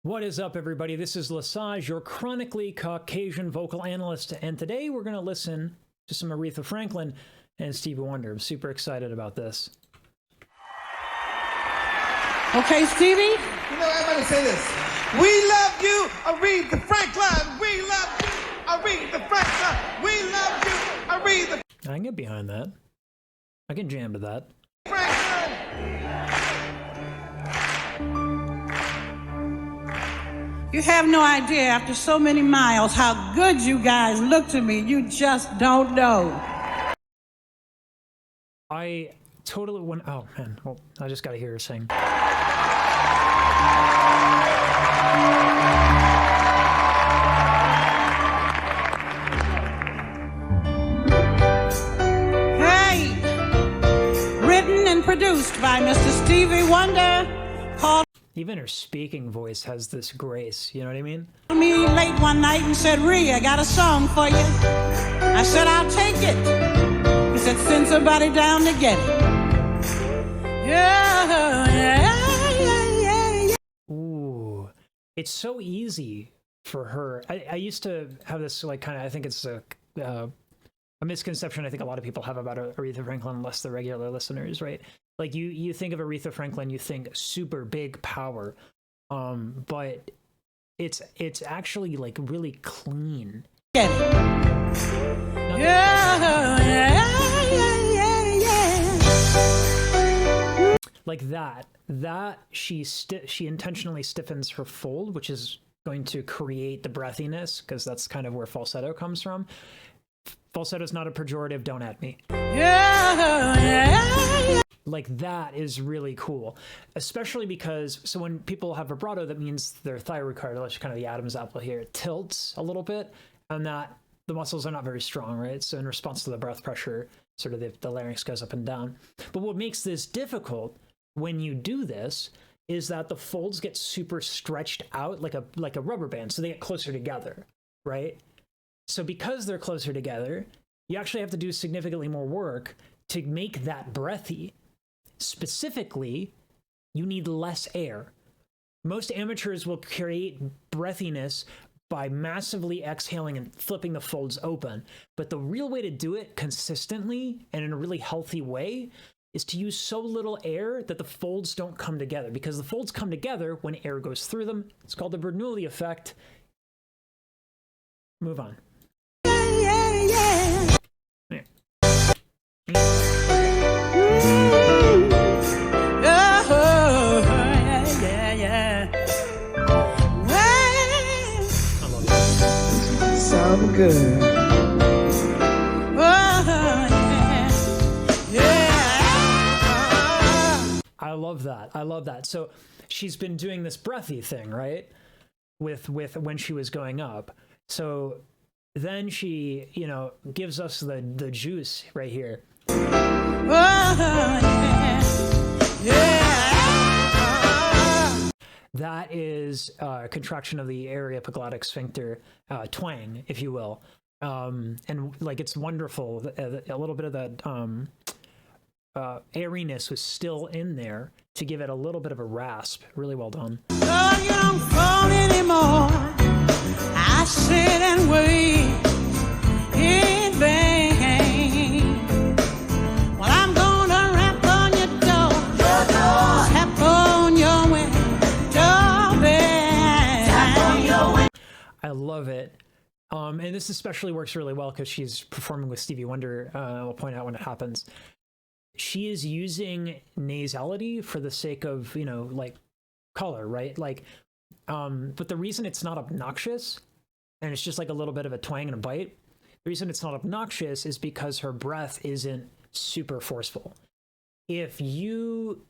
What is up, everybody? This is Lesage, your chronically Caucasian vocal analyst, and today we're going to listen to some Aretha Franklin and Stevie Wonder. I'm super excited about this. Okay, Stevie? You know, everybody say this. We love you, Aretha Franklin. We love you, Aretha Franklin. We love you, Aretha I can get behind that. I can jam to that. Franklin. You have no idea, after so many miles, how good you guys look to me. You just don't know. I totally went. Oh, man. Well, I just got to hear her sing. Hey! Written and produced by Mr. Stevie Wonder. Called Even her speaking voice has this grace, you know what I mean? me late one night and said, Ree, I got a song for you. I said, I'll take it. He said, send somebody down to get it. Yeah. Ooh. It's so easy for her. I used to have this, like, kind of, I think it's a misconception I think a lot of people have about Aretha Franklin, unless they're regular listeners, right? Like, you think of Aretha Franklin, you think super big power, but it's actually, like, really clean. Get it. Like that she intentionally stiffens her fold, which is going to create the breathiness, because that's kind of where falsetto comes from. Falsetto is not a pejorative, don't at me. Like, that is really cool, especially because, so when people have vibrato, that means their thyroid cartilage, kind of the Adam's apple here, it tilts a little bit, and that the muscles are not very strong, right? So in response to the breath pressure, sort of the larynx goes up and down. But what makes this difficult when you do this is that the folds get super stretched out like a rubber band, so they get closer together, right? So because they're closer together, you actually have to do significantly more work to make that breathy. Specifically, you need less air. Most amateurs will create breathiness by massively exhaling and flipping the folds open. But the real way to do it consistently and in a really healthy way is to use so little air that the folds don't come together, because the folds come together when air goes through them. It's called the Bernoulli Effect. Move on. Sound good. I love that. I love that. So she's been doing this breathy thing, right? With when she was going up. So then she, gives us the juice right here. That is a contraction of the areoepiglottic sphincter, twang, if you will. And like, it's wonderful. A little bit of that airiness was still in there to give it a little bit of a rasp. Really well done. Oh, you don't fall anymore. I sit and wait in vain. Well, I'm gonna rap on your door. Tap on your window bell. Tap on your window. I love it. And this especially works really well because she's performing with Stevie Wonder. I'll point out when it happens. She is using nasality for the sake of, like, color, right? Like, but the reason it's not obnoxious, and it's just like a little bit of a twang and a bite, the reason it's not obnoxious is because her breath isn't super forceful. If you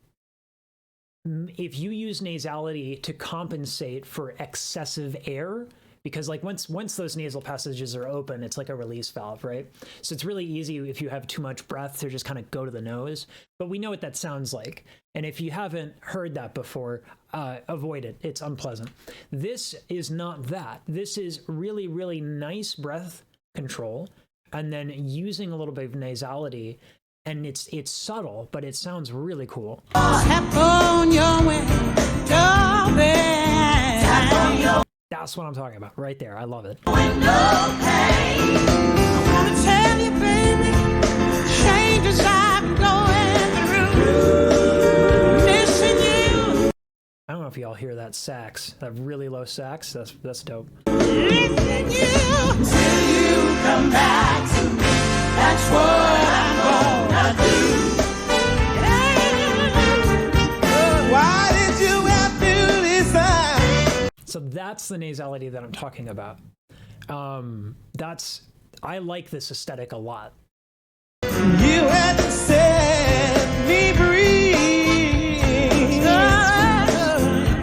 use nasality to compensate for excessive air, because like once those nasal passages are open, it's like a release valve, right? So it's really easy if you have too much breath to just kind of go to the nose. But we know what that sounds like. And if you haven't heard that before, avoid it. It's unpleasant. This is not that. This is really, really nice breath control, and then using a little bit of nasality. And it's subtle, but it sounds really cool. Tap on your window bell. That's what I'm talking about right there. I love it. I wanna tell you, baby, changes I'm going through. Missing you. I don't know if y'all hear that sax, that really low sax. That's dope. Missing you. Till you come back to me. That's what I'm gonna do. Why did you have to decide? So that's the nasality that I'm talking about. I like this aesthetic a lot. You had to set me free.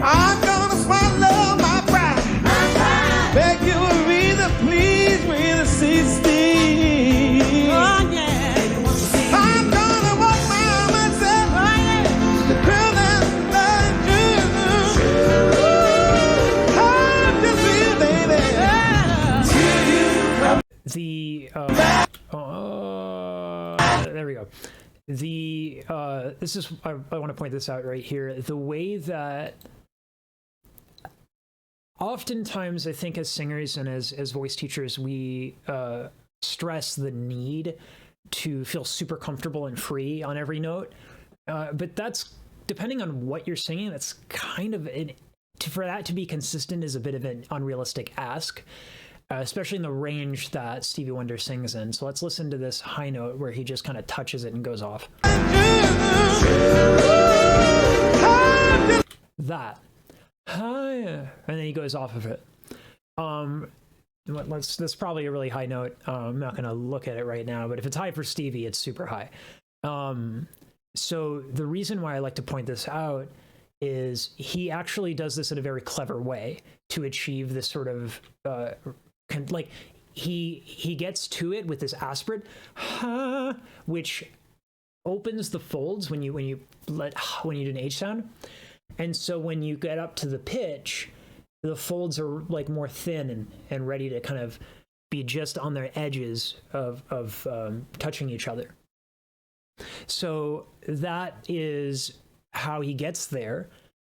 I'm gonna swallow my pride. Beg you, Aretha, please, with a 16. Oh, yeah. I'm gonna walk my myself. The girl that loves you. I'm just real, baby. There we go. This is, I want to point this out right here. The way that oftentimes I think as singers and as voice teachers, we stress the need to feel super comfortable and free on every note. But that's, depending on what you're singing, that's kind of, for that to be consistent is a bit of an unrealistic ask. Especially in the range that Stevie Wonder sings in. So let's listen to this high note where he just kind of touches it and goes off. That. And then he goes off of it. That's probably a really high note. I'm not going to look at it right now, but if it's high for Stevie, it's super high. So the reason why I like to point this out is he actually does this in a very clever way to achieve this sort of like he gets to it with this aspirate, which opens the folds when you do an H sound, and so when you get up to the pitch, the folds are like more thin and ready to kind of be just on their edges of touching each other. So that is how he gets there,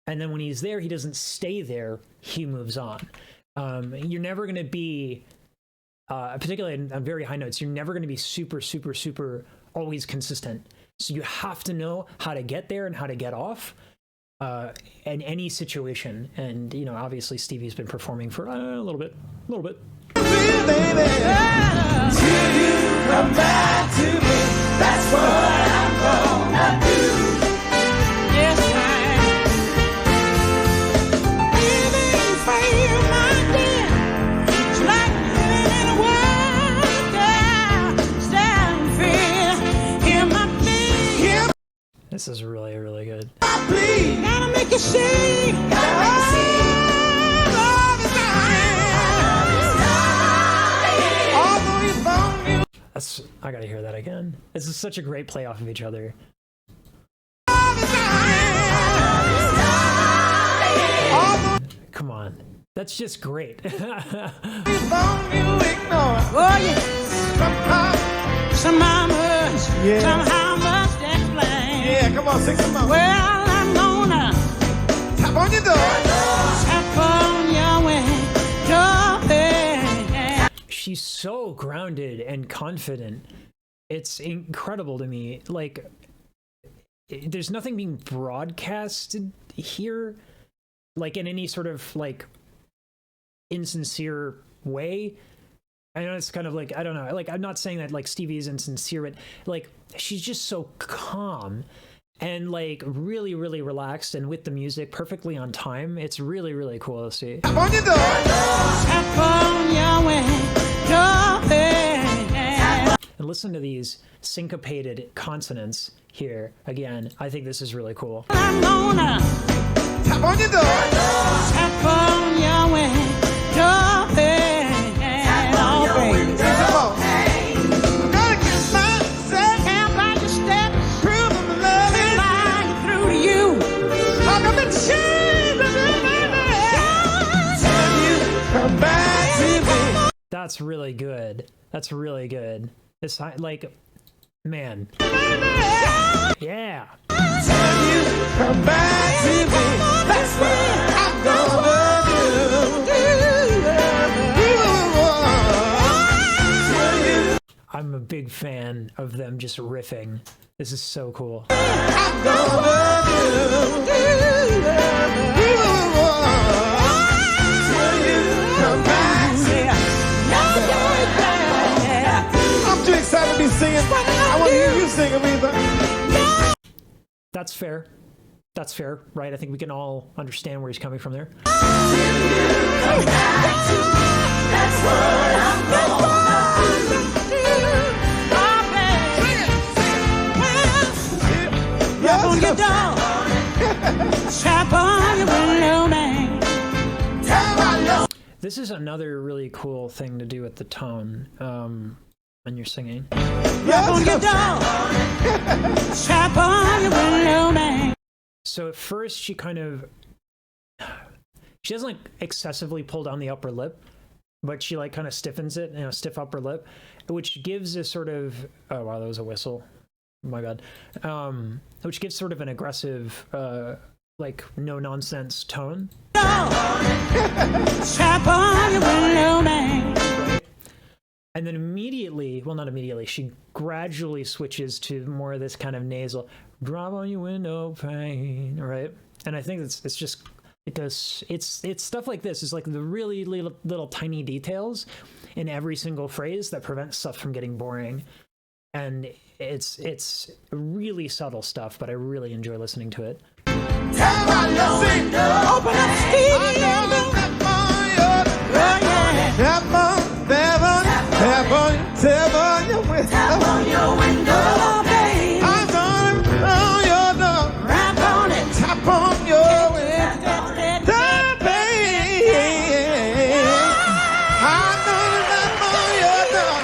and then when he's there, he doesn't stay there. He moves on. You're never going to be, particularly on very high notes, you're never going to be super, super, super always consistent. So you have to know how to get there and how to get off in any situation. And, you know, obviously Stevie's been performing for a little bit. Till you come back to me. That's what I'm gonna do. Yes, I living for you, my dear. It's like living in a world down, stand fear. Hear my plea. This is really, really good. Please. Gotta make you see. Although you found you. I gotta hear that again. This is such a great play off of each other. Come on. That's just great. Oh, yeah. Somehow must, Yeah. somehow must explain. Yeah, come on, sing some more. Well, I'm gonna Tap on your door. tap on your window. She's so grounded and confident. It's incredible to me. Like, there's nothing being broadcasted here, like in any sort of like insincere way. I know it's kind of like, I don't know, like I'm not saying that like Stevie is insincere, but like she's just so calm and like really, really relaxed and with the music perfectly on time. It's really, really cool to see. Tap on your door. Tap on your window. And listen to these syncopated consonants here. Again, I think this is really cool. I'm gonna Tap on your door. tap on your window. Sing some more. I'm gonna get myself Can't find your steps, through the love. flying through to you. I'm gonna change till you come back to me. That's really good. That's really good. It's like, man. Yeah. Till you come back to me. That's what I'm gonna do. I'm a big fan of them just riffing. This is so cool. I'm gonna love you. Till you come back. I'm too excited to be singing. I want to hear you sing, Aretha. That's fair. That's fair, right? I think we can all understand where he's coming from there. This is another really cool thing to do with the tone when you're singing. So at first she doesn't like excessively pull down the upper lip, but she like kind of stiffens it, stiff upper lip, which gives a sort of, oh wow, that was a whistle. My bad. Which gives sort of an aggressive, like no nonsense tone. Right? And then immediately, well, not immediately, she gradually switches to more of this kind of nasal, drop on your window pane, right? And I think it's just, it's stuff like this. It's like the really little tiny details in every single phrase that prevents stuff from getting boring. And it's really subtle stuff, but I really enjoy listening to it. Open up, Stevie. Tap on your window, babe. I'm gonna on your door. Rap on it. Tap on your window, babe. I'm gonna tap on your door.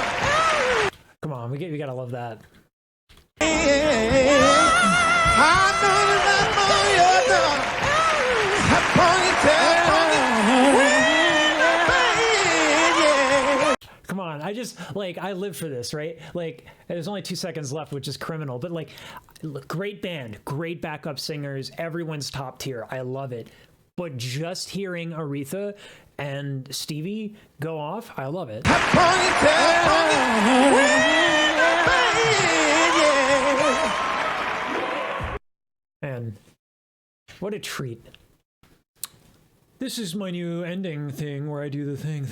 Come on, we gotta love that. I'm gonna tap on your door. Tap on it, tap on it. Come on, I live for this, right? Like, there's only 2 seconds left, which is criminal, but like, look, great band, great backup singers, everyone's top tier. I love it. But just hearing Aretha and Stevie go off, I love it. Tap on it, tap on it. And what a treat. This is my new ending thing where I do the thing.